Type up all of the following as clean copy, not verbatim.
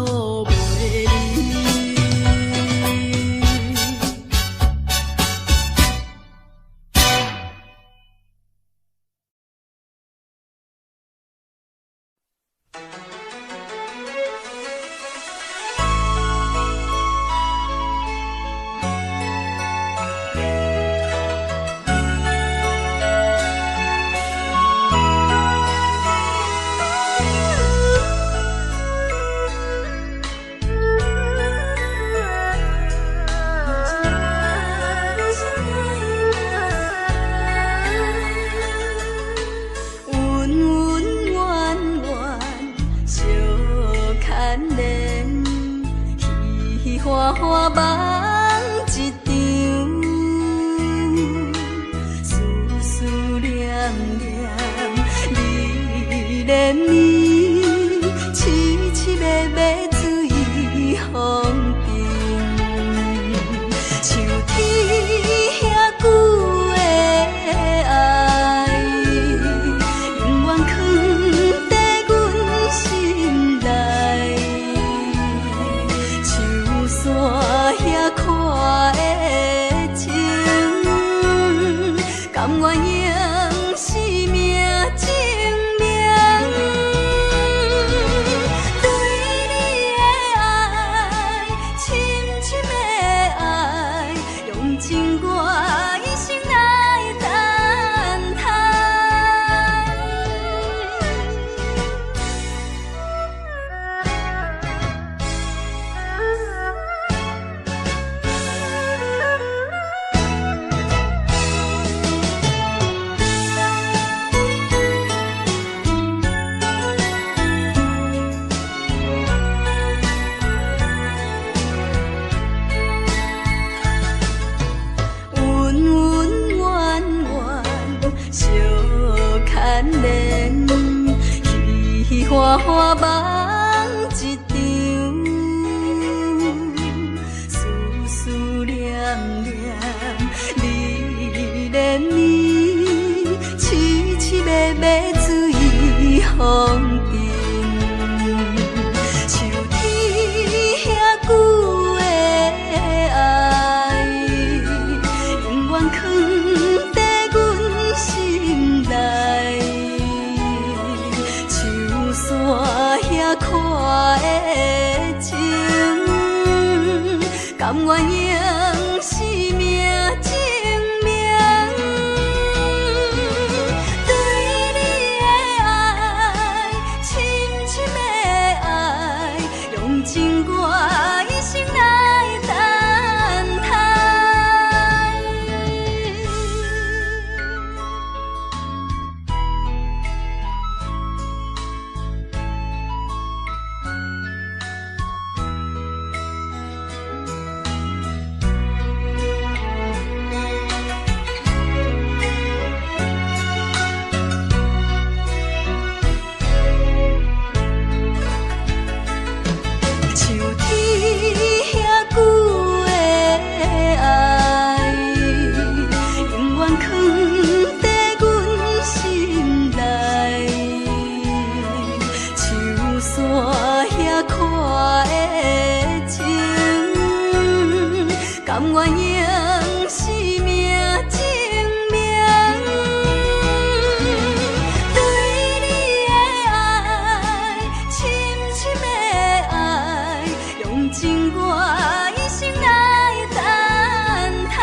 袂离。花花梦一场，思思念念你连绵，凄凄密密水风中，像天遐久的爱，永远藏在阮心内。山遐看的情，甘愿用生命证明。对你的爱，深深的爱，用情我一生来等待。花花梦一场，思思念念你连绵，凄凄密密水风中，像天遐久的爱，永远藏在阮心内。山遐看的情，甘愿用生命证明。对你的爱，深深的爱，用情我一生来等待。甘愿用生命证明。对你的爱，深深的爱，用情我一生来等待。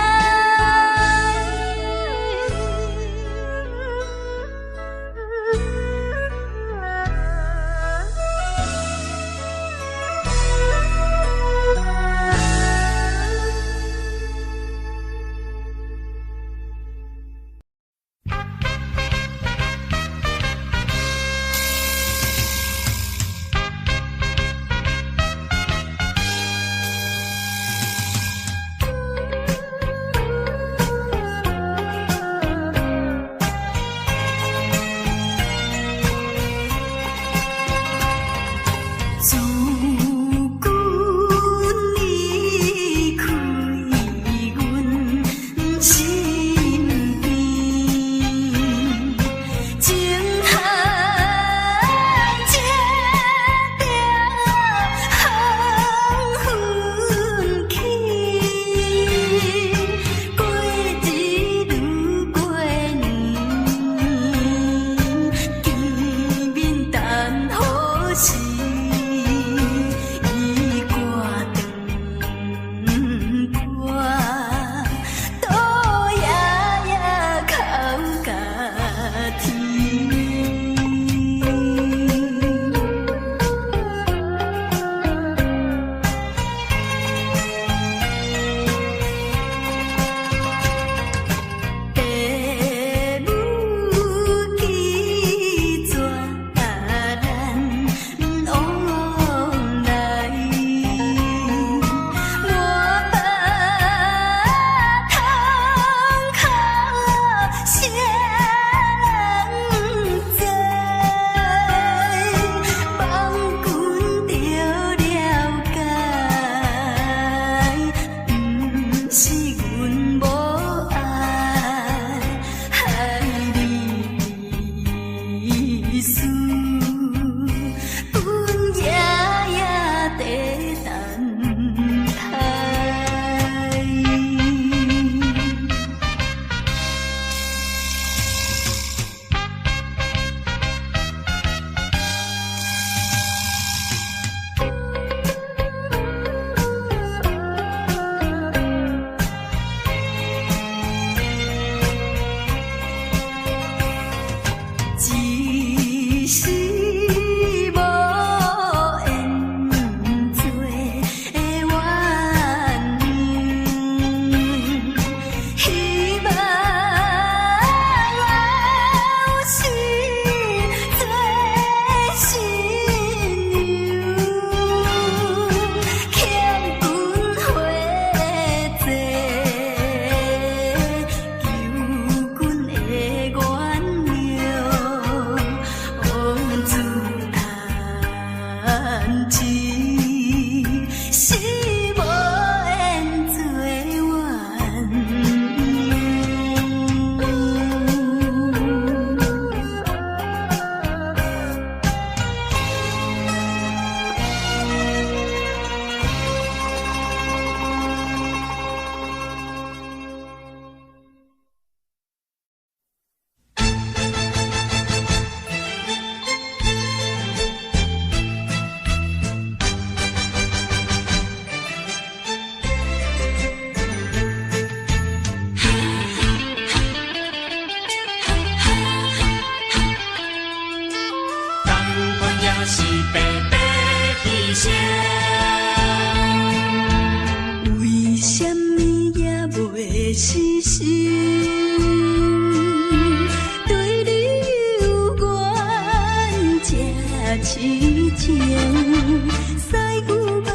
西牛望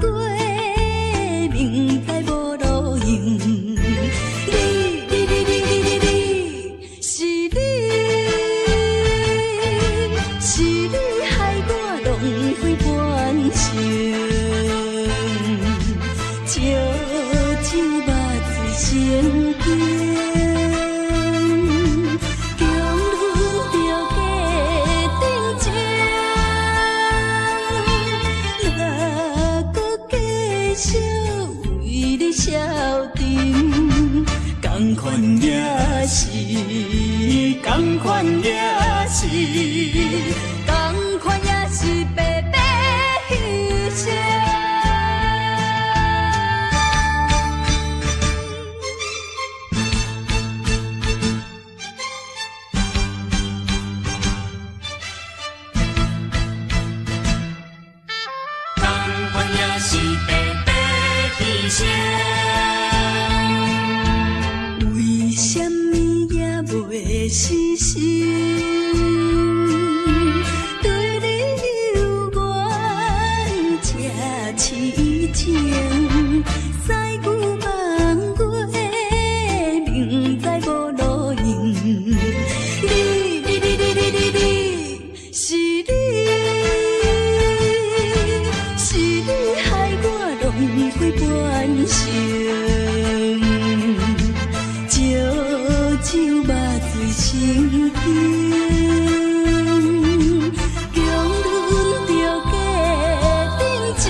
月，明知无路用。是你，是你害我浪费半生，烧酒目醉成冰。笑沉，同款也是，同款也是，同款也是白白牺牲。同款也是白白牺牲。死心，对你有缘这痴情，西牛望月，明知无路用。是你，是你害我浪费半生，烧酒目成冰，强忍着家庭情，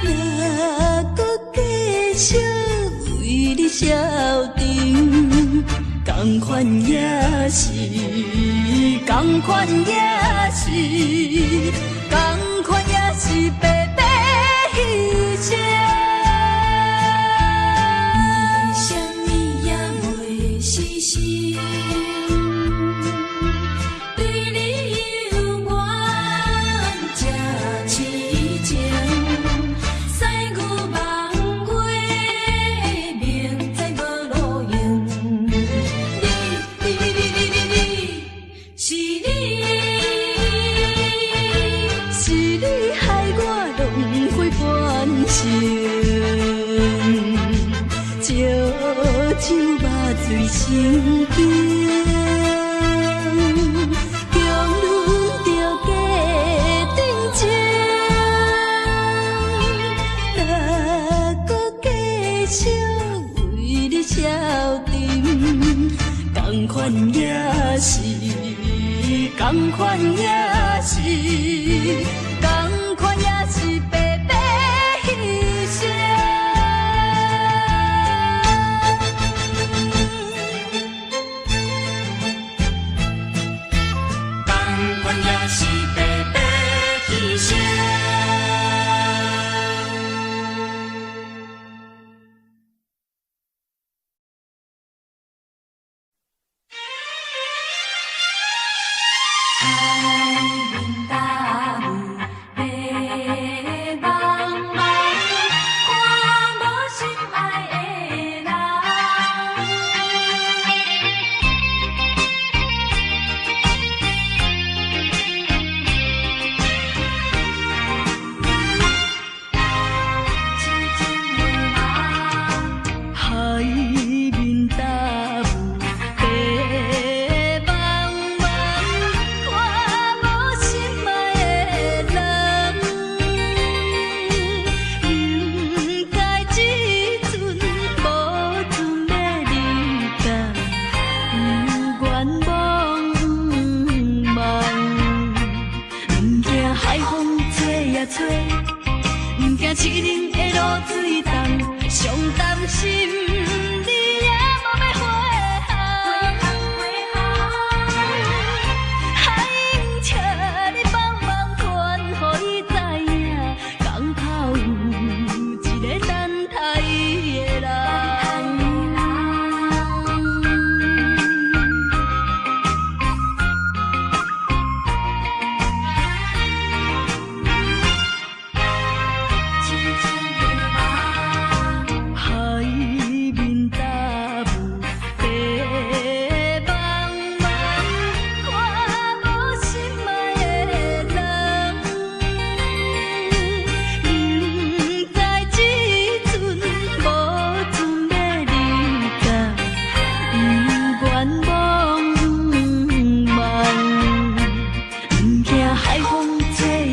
哪搁继续为你消沉？同款也是，同款也是，同款也是白白牺牲。烧酒目醉成冰，强忍着家庭情，哪搁继续为你消沉？同款也是，同款也是，同款也是白白牺牲。是白白牺牲。痴人的露水重，上担心你也无要回航，还用请你帮忙劝，予伊知影，港口有一个等待伊的人。海面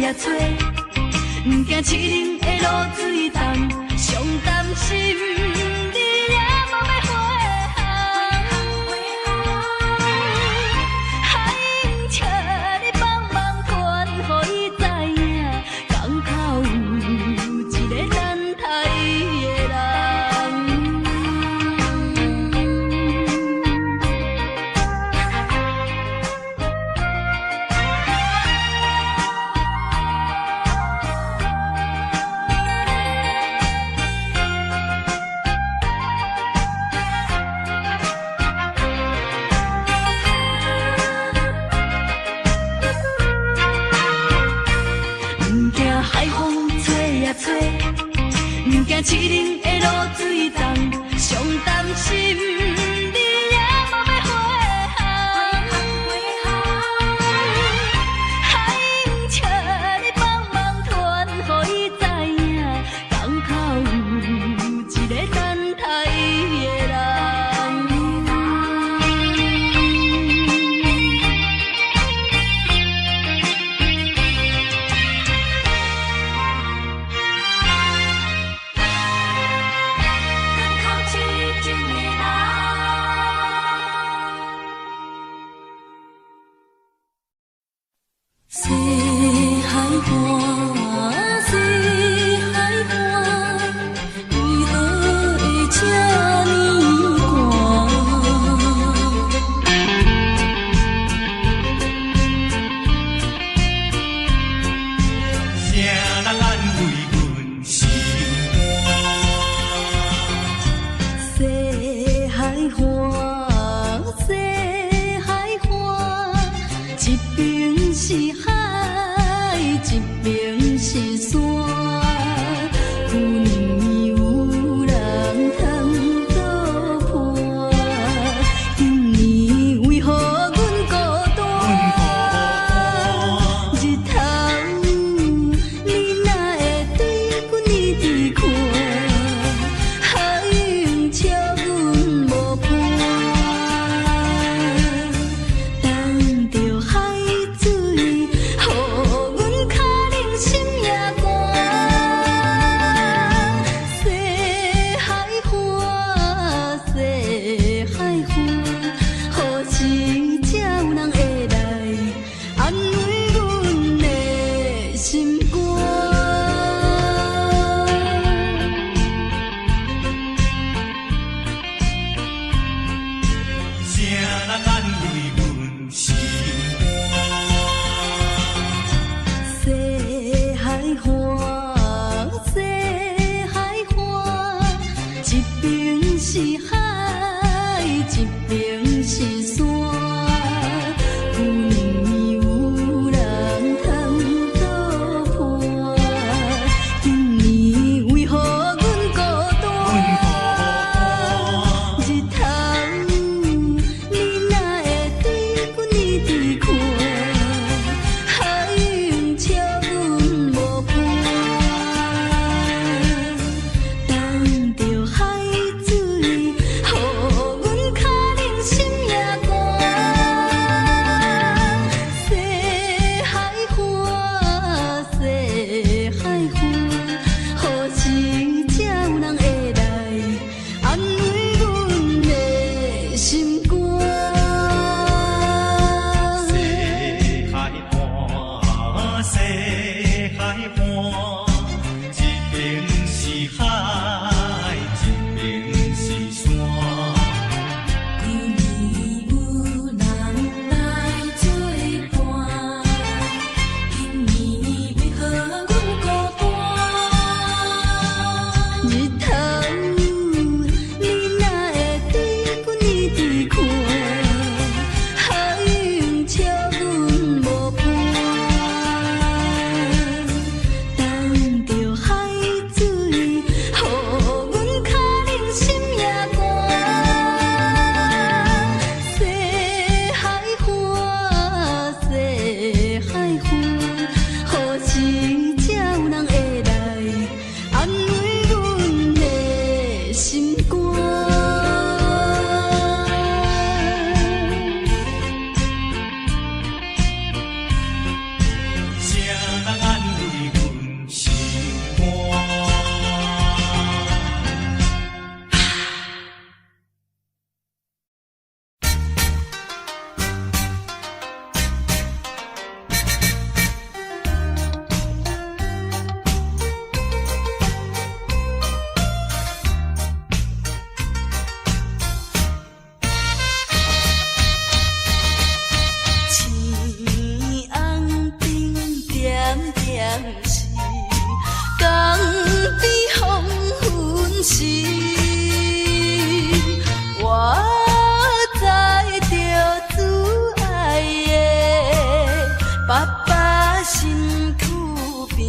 呀找，不惊凄冷的露水重，上担心你也无要回航。海英笑你帮忙传，予伊知影，港口有一个等待伊的人。海风吹呀吹，不惊凄冷的露水重，上担心你也无要回航。海英笑你帮忙传，予伊知影，港口有一个等待伊的人。西海岸，西海岸，为何会这呢寒？谁人安慰阮心西海岸，西海岸，一边是海，一边是山。旧年有人通作伴，今年为何阮孤单？日头你哪会对阮一直看？海英笑阮无伴，等着海水，予阮脚冷心也寒。西海岸，西海岸，何时才有人会来安慰阮的心肝？谁人安慰阮心西海岸，西海岸，一边是海，一边是山。旧年有人通作伴，今年为何阮孤单？日头你哪会对阮一直看？海英笑阮无伴，等着海水，予阮脚冷心也寒。西海岸，西海岸，何时才有人会来安慰阮的心肝？西海岸，西海岸，一边是海，一边是山。旧年有人来作伴，今年为何阮孤单？日头你哪会对阮一直看？海英笑阮无伴，等是江边黄昏时，我知着挚爱的爸爸身躯边，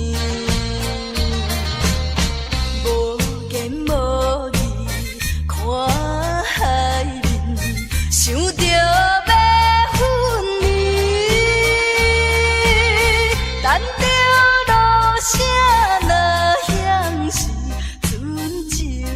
无言无语看海面，想着要分离，等着落声若响时，春就要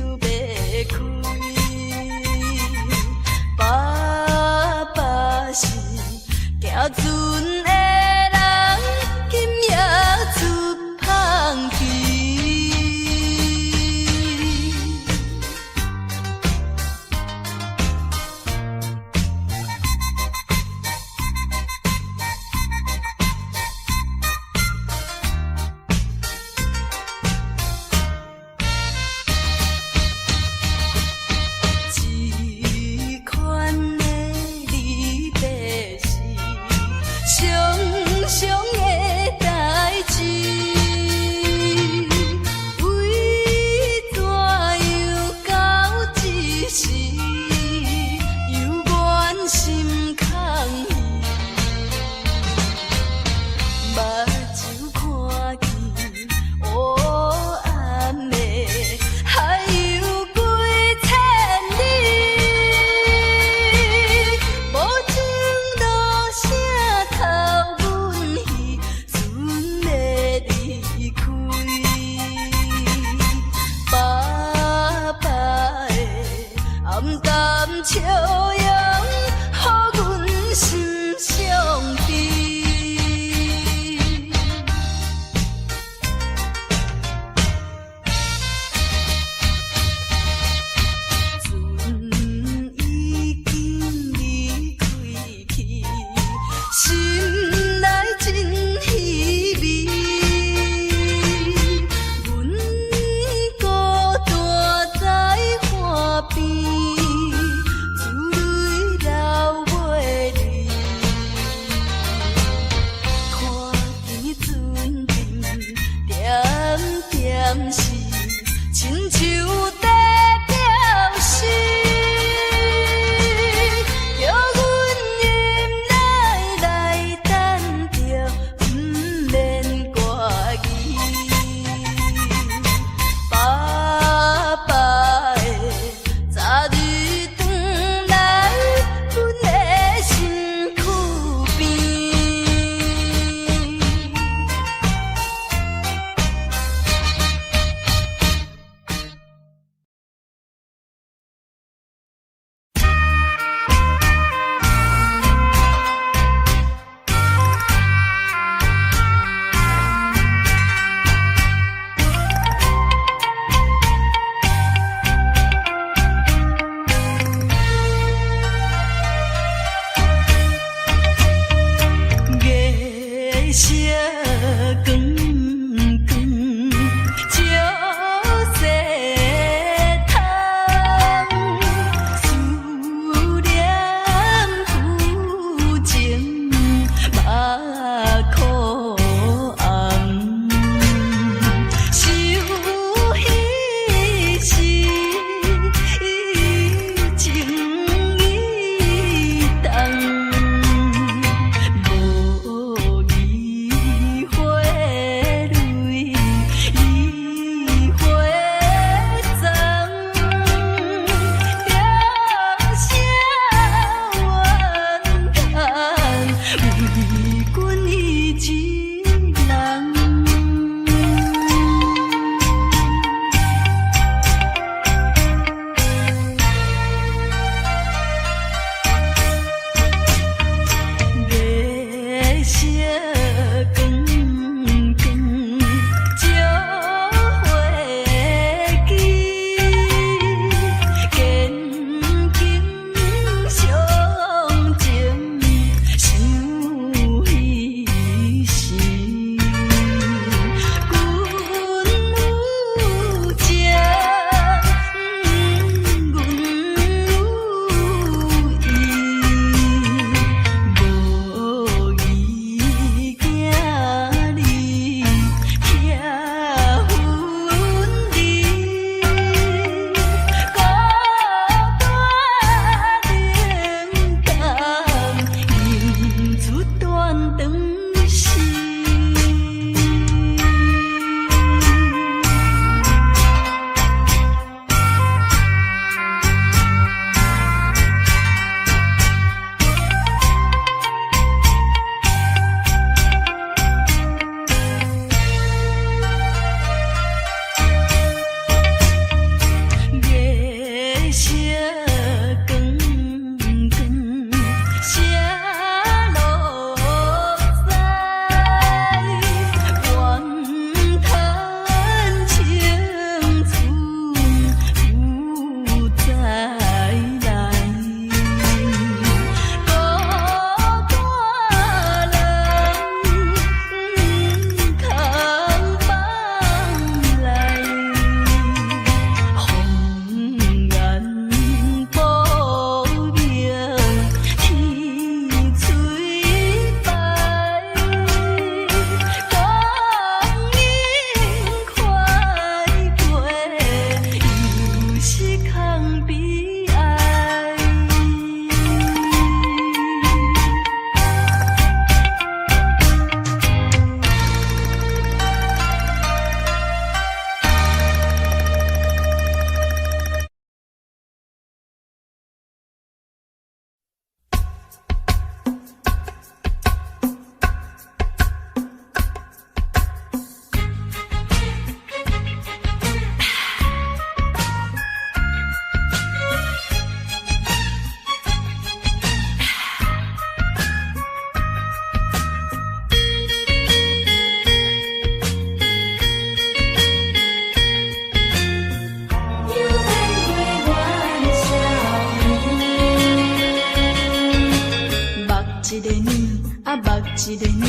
一个年，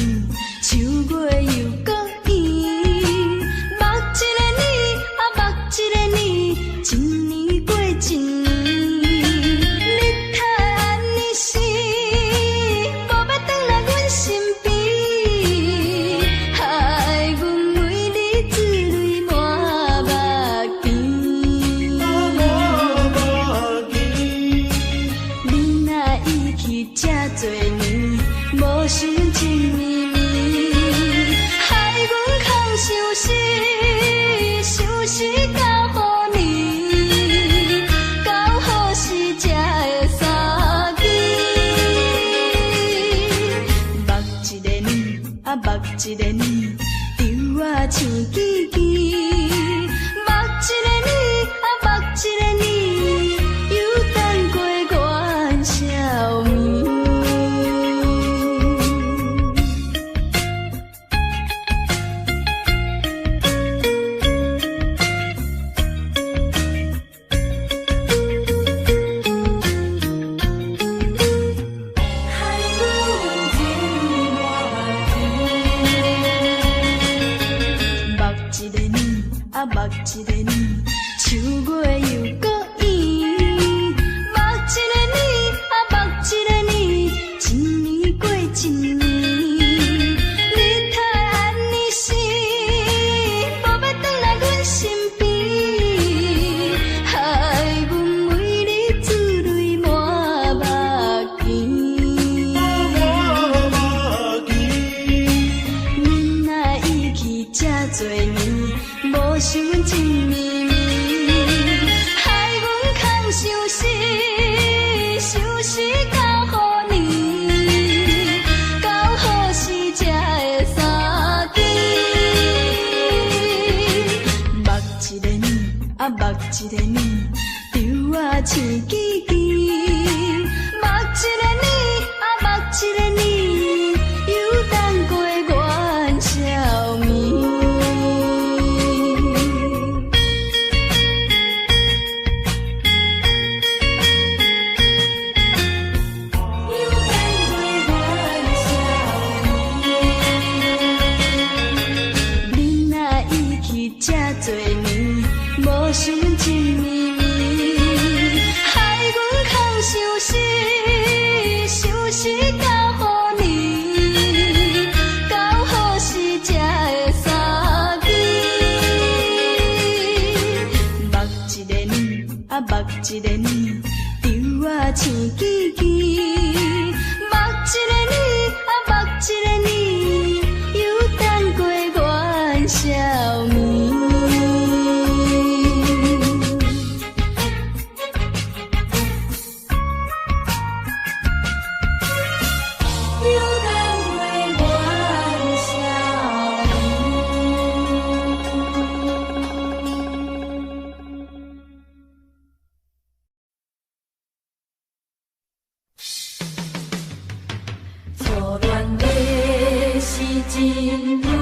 秋月又搁圆。目一个年，目一个年，一年过一年。你太安尼时，无要转来阮身边，害阮为你珠泪满目睛。你若已去这多年，无想情绵绵，害阮空相思，相思到何年？到何时才会相见？目一个年，目一个年，丢啊像记记。目一个年，目一个年，又等过元宵暝。目一个年，秋月又搁圆。目一个年，目一个年，一年过一年。你太安尼时，无要转来阮身边，害阮为你珠泪满目睛。你若已去这多年，无想情绵绵，害阮空相思，相思到何年？到何时才会相见？目一个年，目一个年，丢啊像记记。目一个年，目一个年，又等过元宵暝。这多年，无想情绵绵，害阮空相思，相思到何年？到何时才会相见？目一个年，目一个年，丢啊像记记。目一个年，目一个年，又等过元宵暝。初恋的时阵。